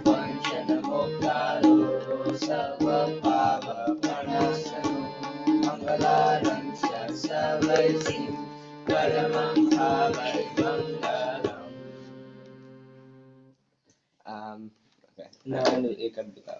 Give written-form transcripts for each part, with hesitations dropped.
Panchana Moktaro Sarva Pava Pranasano Mangalaram Sarvaisi Paramam Bhavai Mangalam. Okay. Now I need Ekad Bita.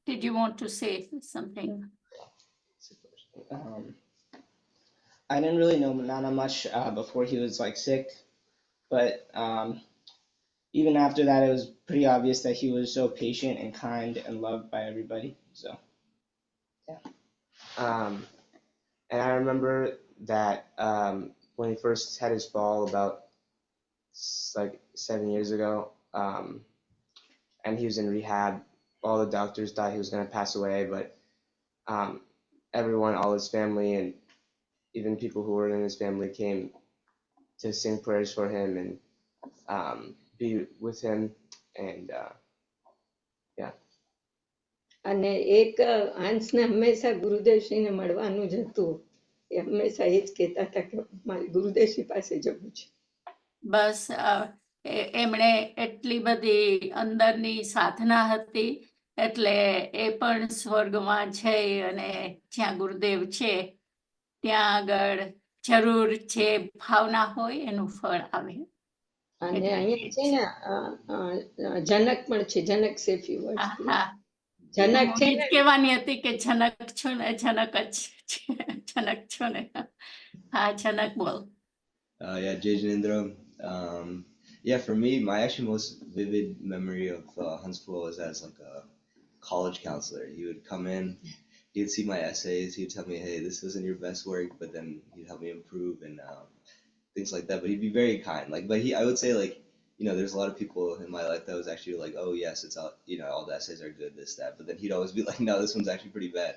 Did you want to say something? I didn't really know Nana much before he was like sick, but even after that, it was pretty obvious that he was so patient and kind and loved by everybody. So, yeah. And I remember that when he first had his fall about like 7 years ago, and he was in rehab, all the doctors thought he was going to pass away, but everyone, all his family, and even people who were in his family came to sing prayers for him and be with him, and yeah. અને એક હંસને હંમેશા ગુરુદેવશ્રીને મળવાનું જ હતું. એ હંમેશા એ જ કહેતા હતા કે મારે ગુરુદેવશ્રી પાસે જવું છે. બસ એમણે એટલી બધી અંદરની સાધના હતી એટલે એ પણ સ્વર્ગમાં છે અને જ્યાં ગુરુદેવ છે ત્યાં આગળ જરૂર જે ભાવના હોય એનું ફળ આવે. અને અહીંયા છે ને જનક પણ છે, જનક સેફી વર્ડ. જનક છે ને કહેવાની હતી કે જનક છો ને, જનક જ જનક છો ને. હા, જનક બોલ. Yeah, Jay Janindra. Yeah, for me, my actually most vivid memory of Huntsville was as like a college counselor. He would come in, he'd see my essays, he'd tell me, hey, this isn't your best work, but then he'd help me improve and things like that. But he'd be very kind. Like, but I would say like, you know, there's a lot of people in my life that was actually like, oh yes, it's all, you know, all the essays are good, this, that. But then he'd always be like, no, this one's actually pretty bad.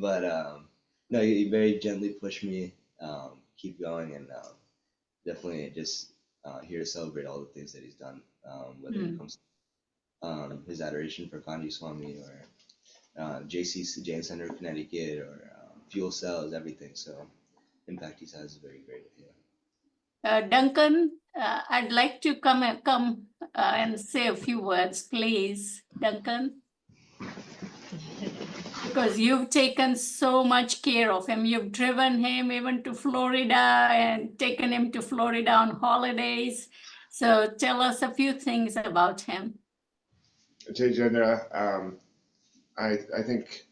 But no, he very gently pushed me, keep going, and definitely just here to celebrate all the things that he's done, whether it comes to his adoration for Kanji Swami or JC Jain Center of Connecticut or fuel cells, everything. So impact he has is very great. Yeah. Duncan, I'd like to come and say a few words, please, Duncan. Because you've taken so much care of him. You've driven him even to Florida and taken him to Florida on holidays. So tell us a few things about him. Jayendra, I think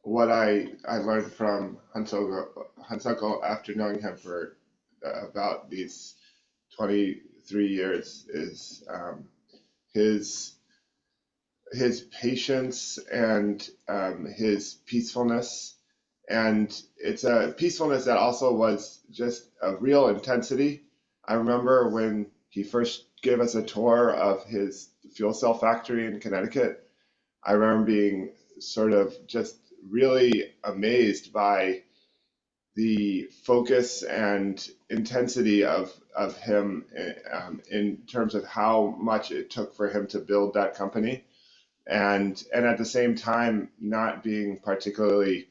what I learned from Hansoko after knowing him for about these 23 years is his patience and his peacefulness. And it's a peacefulness that also was just a real intensity. I remember when he first gave us a tour of his fuel cell factory in Connecticut, I remember being sort of just really amazed by the focus and intensity of him in terms of how much it took for him to build that company, and at the same time not being particularly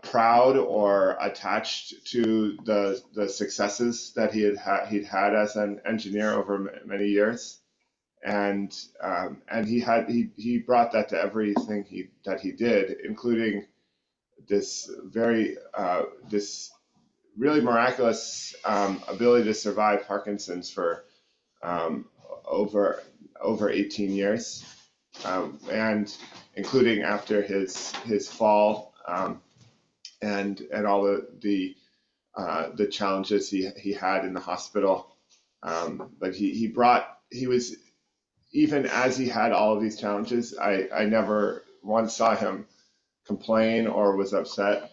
proud or attached to the successes that he'd had as an engineer over many years, and he brought that to everything that he did, including this this really miraculous ability to survive Parkinson's for over 18 years, and including after his fall, and all the challenges he had in the hospital. But he was, even as he had all of these challenges, I never once saw him complain or was upset.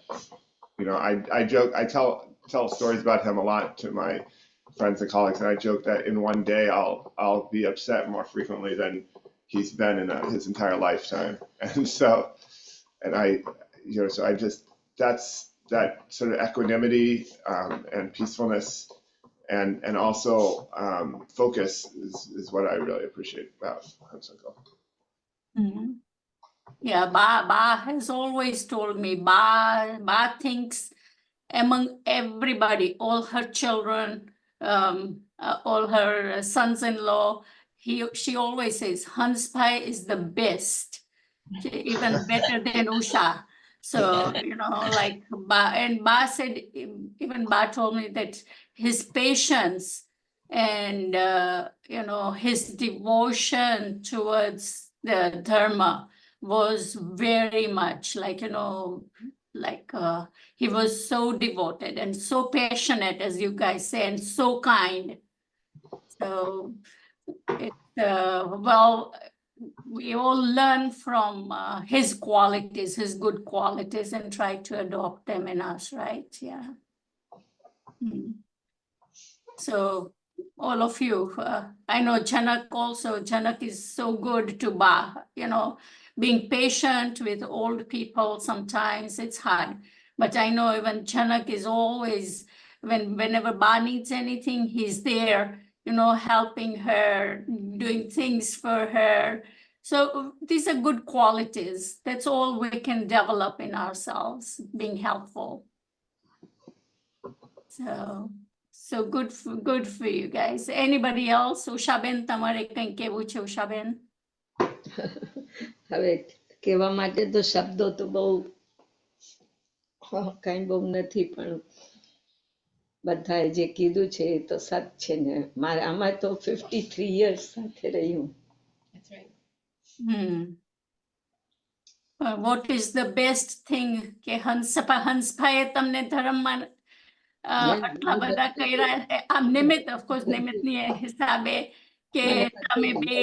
You know, I joke, I tell stories about him a lot to my friends and colleagues, and I joke that in one day I'll be upset more frequently than he's been in his entire lifetime. And so, and I just, that's that sort of equanimity and peacefulness and also focus is what I really appreciate about Hansoko. Mhm. Yeah, Ba has always told me, Ba thinks among everybody, all her children, all her sons-in-law, she always says Hans Pai is the best, even better than Usha. So, you know, like Ba said, even Ba told me that his patience and, you know, his devotion towards the Dharma was very much like, you know, like he was so devoted and so passionate, as you guys say, and so kind. So, well, we all learn from his qualities, his good qualities, and try to adopt them in us, right? Yeah. So, all of you, I know Janak also. Janak is so good to Ba, you know, being patient with old people. Sometimes it's hard, but I know even Janak is always, whenever Ba needs anything, he's there, you know, helping her, doing things for her. So these are good qualities. That's all we can develop in ourselves, being helpful. So good for you guys. Anybody else? Ushaben, તમારે કંઈ કહેવું છે Ushaben? હવે કહેવા માટે તો શબ્દો તો બહુ કઈ બહુ નથી, પણ બધાએ જે કીધું છે એ તો સત છે ને. આમાં તો 53 years સાથે રહી હું. What is the best thing કે હંસભાઈએ તમને ધર્મમાં આટલા બધા કર્યા, આમ નિમિત્ત, ઓફકોર્સ નિમિત્તની હિસાબે કે તમે બે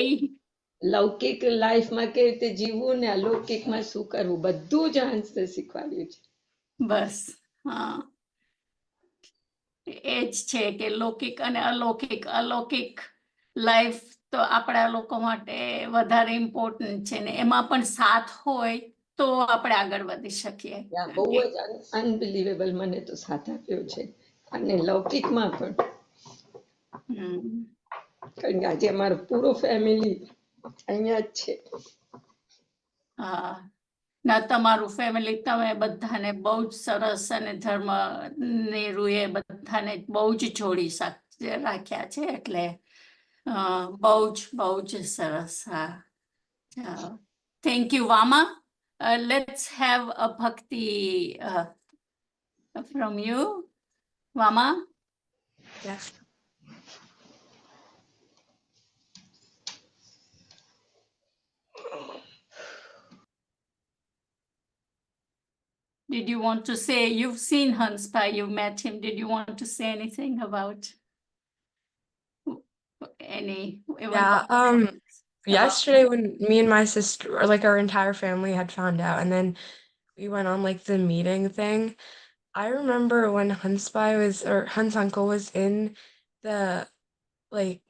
લૌકિક લાઈફમાં કેવી રીતે જીવવું ને અલૌકિકમાં શું કરવું, બધું જ હંસને શીખવાડ્યું છે. બસ એ જ છે કે લૌકિક અને અલૌકિક લાઈફ તો આપણા લોકો માટે વધારે ઇમ્પોર્ટન્ટ છે ને એમાં પણ સાથ હોય તો આપણે આગળ વધી શકીએ. બહુ જ અનબિલીવેબલ મને તો સાથ આપ્યો છે, અને લૌકિકમાં પણ. કારણ કે આજે અમારો પૂરો ફેમિલી અહીંયા જ છે. ના, તમારું ફેમિલી તમે બધાને બહુ જ સરસ અને ધર્મની રૂએ બધાને બહુ જ જોડી રાખ્યા છે, એટલે બહુ જ સરસ. Thank you Vama. Let's have a bhakti from you, Vama. Yes. did you want to say, you've seen Hans Pai, you've met him, did you want to say anything about any? Yeah, about- yesterday when me and my sister, or like our entire family had found out, and then we went on like the meeting thing. I remember when Hans uncle was in the like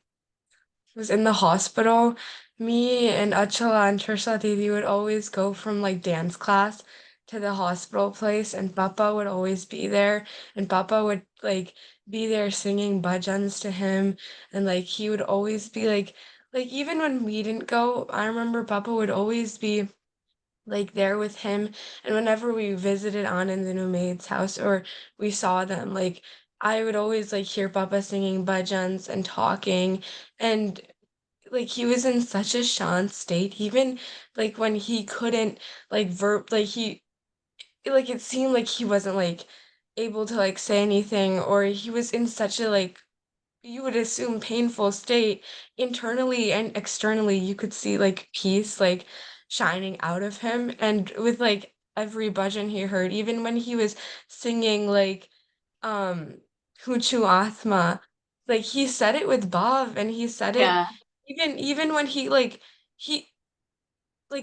was in the hospital, me and Achala and Trisha Didi would always go from like dance class to the hospital place, and Papa would always be there, and Papa would like be there singing bhajans to him, and like he would always be like even when we didn't go, I remember Papa would always be like there with him, and whenever we visited Anand and Umaid's house or we saw them, like I would always like hear Papa singing bhajans and talking, and like he was in such a shant state, even like when he couldn't like he like it seemed like he wasn't like able to like say anything, or he was in such a like you would assume painful state. Internally and externally you could see like peace like shining out of him, and with like every bhajan he heard, even when he was singing like um Huchu Atma, like he said it with Bhav, and he said it Yeah, even when he like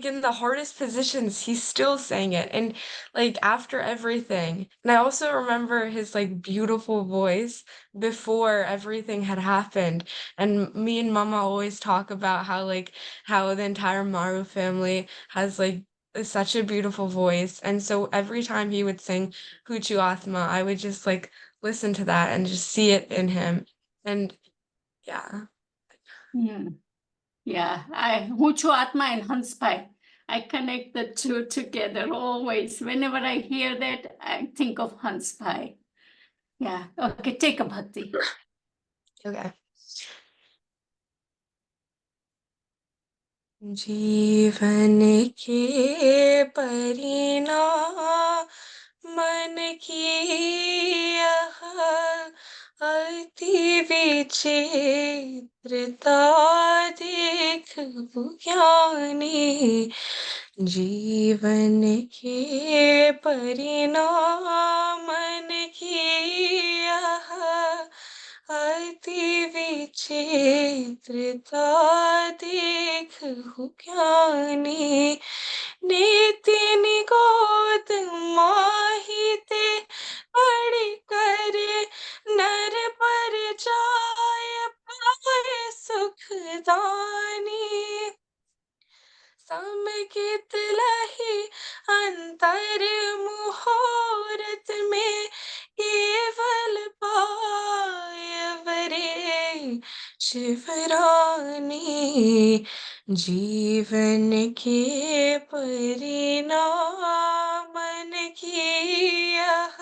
in the hardest positions, he still sang it. And like after everything. And I also remember his like beautiful voice before everything had happened. And me and Mama always talk about how the entire Maru family has like such a beautiful voice. And so every time he would sing Huchu Atma, I would just like listen to that and just see it in him. And yeah. yeah. Huchu Atma and Hans Pai. I connect the two together always. Whenever I hear that, I think of Hans Pai. Yeah. Okay, take a bhakti. Okay. जीवन के परिणाम मन की यह अति विचित्रता देख ज्ञानी जीवन के परिणाम मन की यह अति विचित्रता देख ज्ञानी नीति निगोद माहिते पढ़ कर नर पर जाय पाए सुखदानी समकित लही अंतर मुहूर्त में केवल पायवरे शिवरानी जीवन के परिणाम मन की यह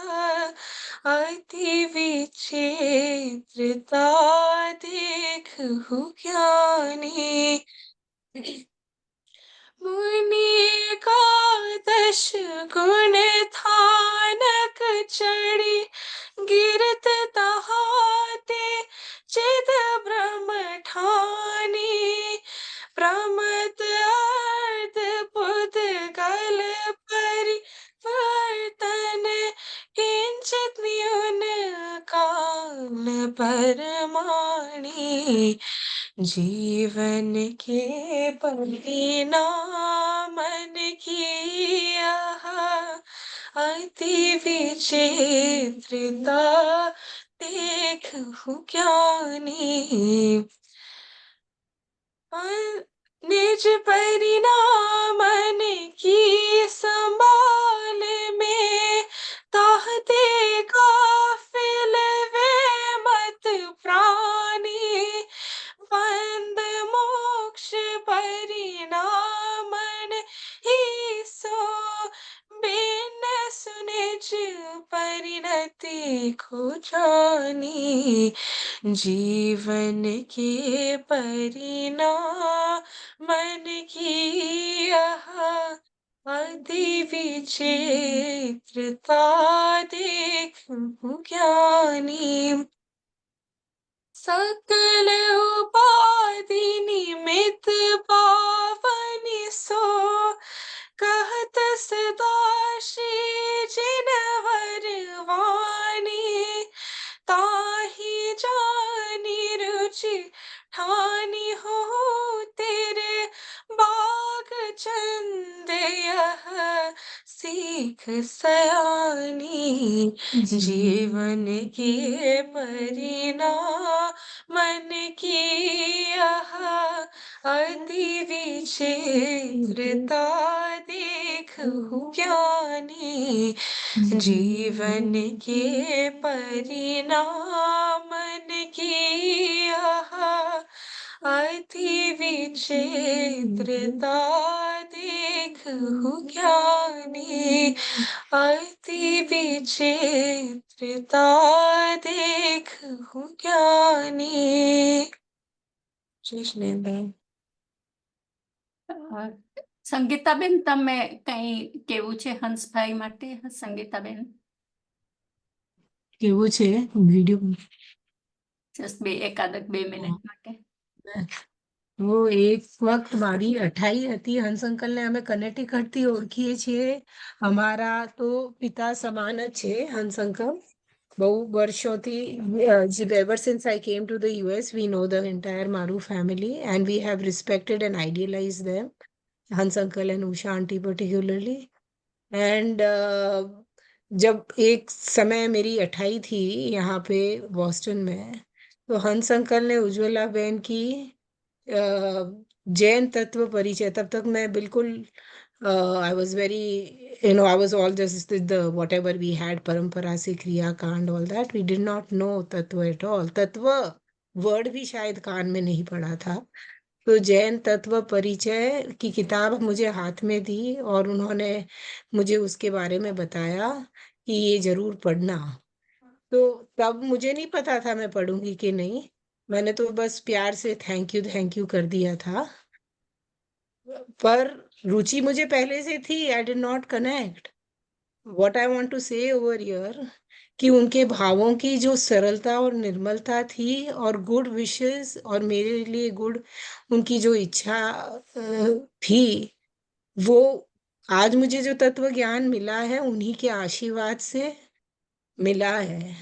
अति विचित्रता देख ज्ञानी मुनि एकादश गुण थानक चढ़ी गिरत तहाते चिद ब्रह्म ठानी प्रमद अर्ध बुध गल परिवर्तन किंचित न्यून काल परमाणी जीवन के परिणाम मन की यह अति विचित्रता देख ज्ञानी निज परिणाम मन की संभाल में ताहते काफिल वे मत प्राणी वंद मोक्ष परिणामन ही सो बिन सुनिज परिणति को जानी जीवन के परिणाम मन की यह अति विचित्रता देख ज्ञानी सकल उपाधि निमित पावनि सो कहत सदा श्री जी ठानी हो तेरे बाग चंद यह सीख सयानी, जीवन के परिणाम मन की यह अति विचित्रता देखूं ज्ञानी, जीवन के परिणाम मन की यह अति विचित्रता देखूं ज्ञानी, अति विचित्रता देखूं ज्ञानी। સંગીતાબેન, તમે કઈ કેવું છે હંસભાઈ માટે? સંગીતાબેન, કેવું છે વિડીયો? જસ્ટ એકાદક 2 મિનિટ માટે. તો એક વખત મારી 28 હતી. હંસ અંકલને અમે કનેક્ટિકટથી ઓળખીએ છીએ. અમારા તો પિતા સમાન જ છે હંસ અંકલ. બહુ વર્ષોથી ever since I came to the US, we know the entire Maru family and we have respected and idealized them. Hans uncle and Usha auntie particularly. And जब एक समय मेरी 28 थी यहाँ पे बॉस्टन में, तो हंस अंकल ने उज्ज्वला बहन की जैन तत्व परिचय, तब तक मैं बिल्कुल I was very, I was all just the whatever we had, परंपरा से क्रिया कांड, all that. We did not know तत्व at all. तत्व वर्ड भी शायद कान में नहीं पड़ा था. तो जैन तत्व परिचय की किताब मुझे हाथ में दी और उन्होंने मुझे उसके बारे में बताया कि ये जरूर पढ़ना. तो तब मुझे नहीं पता था मैं पढ़ूंगी कि नहीं. मैंने तो बस प्यार से थैंक यू कर दिया था. पर रुचि मुझे पहले से थी. I did not connect. What I want to say over here कि उनके भावों की जो सरलता और निर्मलता थी और गुड विशेस और मेरे लिए गुड, उनकी जो इच्छा थी, वो आज मुझे जो तत्व ज्ञान मिला है उन्हीं के आशीर्वाद से मिला है.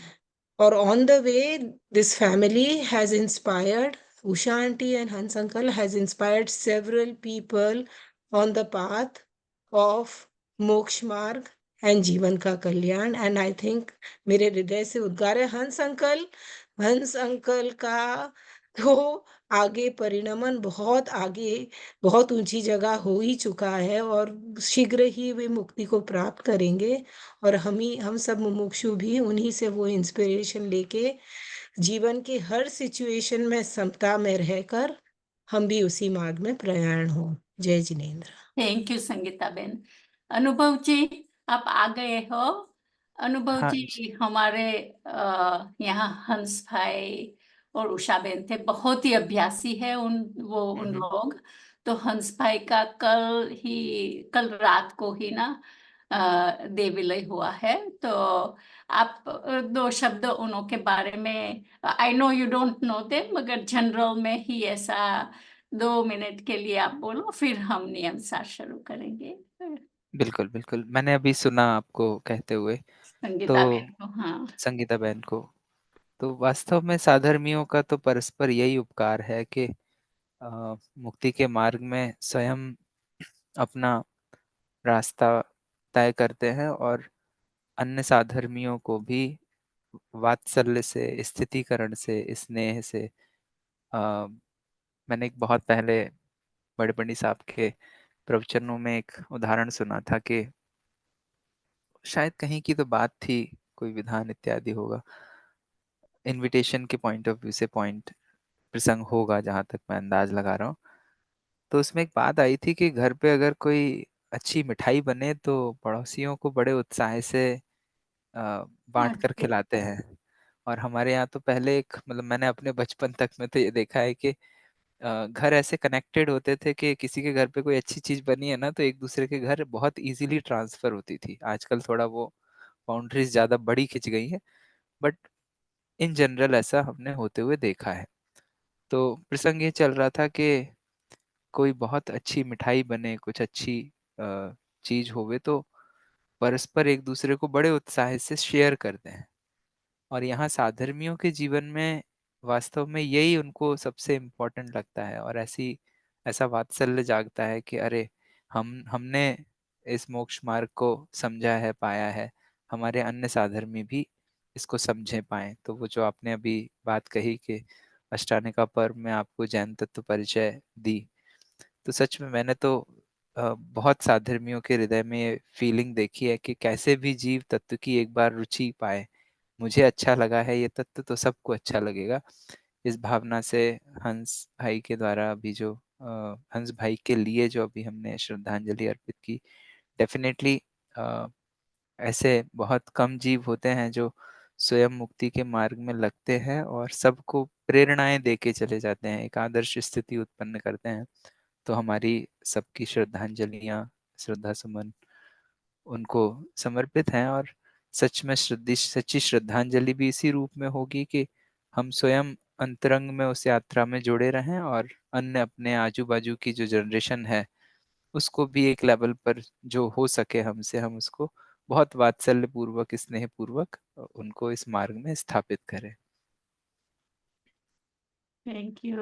और on the way, this family has inspired, Usha auntie and Hans uncle has inspired several people on the path of मोक्ष मार्ग एंड जीवन का कल्याण. एंड आई थिंक मेरे हृदय से उद्गार है हंस अंकल का तो आगे परिणमन बहुत आगे, बहुत ऊंची जगह हो ही चुका है और शीघ्र ही वे मुक्ति को प्राप्त करेंगे. और हम सब मुमुक्षु भी उन्हीं से वो इंस्पिरेशन लेके जीवन के हर सिचुएशन में समता में रहकर हम भी उसी मार्ग में प्रयाण हो. जय जिनेन्द्र. Thank you Sangitaben. अनुभव जी, आप आ गए हो. अनुभव हाँ जी, हमारे यहाँ हंस भाई और उषा बेन थे, बहुत ही अभ्यासी है उन लोग. तो हंस भाई का कल रात को ही ना देविलय हुआ है. तो आप 2 शब्द उन्हों के बारे में, I know you don't know them, मगर जनरल में ही ऐसा 2 मिनट के लिए आप बोलो, फिर हम नियम सार शुरू करेंगे. बिल्कुल बिल्कुल, मैंने अभी सुना आपको कहते हुए. संगीता तो बेन को. हाँ, संगीता बहन को, तो वास्तव में साधर्मियों का तो परस्पर यही उपकार है कि मुक्ति के मार्ग में स्वयं अपना रास्ता तय करते हैं और अन्य साधर्मियों को भी वात्सल्य से, स्थितिकरण से, स्नेह से. मैंने एक बहुत पहले बड़े पंडित साहब के प्रवचनों में एक उदाहरण सुना था कि शायद कहीं की तो बात थी, कोई विधान इत्यादि होगा, इनविटेशन के पॉइंट ऑफ व्यू से पॉइंट प्रसंग होगा, जहाँ तक मैं अंदाज लगा रहा हूँ. तो उसमें एक बात आई थी कि घर पे अगर कोई अच्छी मिठाई बने तो पड़ोसियों को बड़े उत्साह से बांट कर खिलाते हैं. और हमारे यहाँ तो पहले एक, मतलब मैंने अपने बचपन तक में तो ये देखा है कि घर ऐसे कनेक्टेड होते थे कि किसी के घर पे कोई अच्छी चीज बनी है ना, तो एक दूसरे के घर बहुत इजीली ट्रांसफर होती थी. आजकल थोड़ा वो बाउंड्रीज ज्यादा बड़ी खिंच गई है, बट इन जनरल ऐसा हमने होते हुए देखा है. तो प्रसंग ये चल रहा था कि कोई बहुत अच्छी मिठाई बने, कुछ अच्छी चीज होवे, तो परस्पर एक दूसरे को बड़े उत्साह से शेयर करते हैं. और यहाँ साधर्मियों के जीवन में वास्तव में यही उनको सबसे इम्पोर्टेंट लगता है, और ऐसा वात्सल्य जागता है कि अरे हमने इस मोक्ष मार्ग को समझा है, पाया है, हमारे अन्य साधर्मी भी इसको समझे पाए। तो वो जो आपने अभी बात कही कि अष्टानिका पर्व में आपको जैन तत्व परिचय दी, तो सच में मैंने तो बहुत साधर्मियों के हृदय में ये फीलिंग देखी है कि कैसे भी जीव तत्व की एक बार रुचि पाए। मुझे अच्छा लगा है ये तत्व, तो सबको अच्छा लगेगा। इस भावना से हंस भाई के द्वारा अभी जो हंस भाई के लिए जो अभी हमने श्रद्धांजलि अर्पित की, डेफिनेटली ऐसे बहुत कम जीव होते हैं जो स्वयं मुक्ति के मार्ग में लगते हैं और सबको प्रेरणाएं दे के चले जाते हैं, एक आदर्श स्थिति उत्पन्न करते हैं। तो हमारी सबकी श्रद्धांजलियां, श्रद्धा सुमन उनको समर्पित हैं। और सच में सच्ची श्रद्धांजलि भी इसी रूप में होगी कि हम स्वयं अंतरंग में उस यात्रा में जुड़े रहें, और अन्य अपने आजू बाजू की जो जनरेशन है उसको भी एक लेवल पर जो हो सके हमसे, हम उसको बहुत वात्सल्य पूर्वक, स्नेह पूर्वक उनको इस मार्ग में स्थापित करें। Thank you.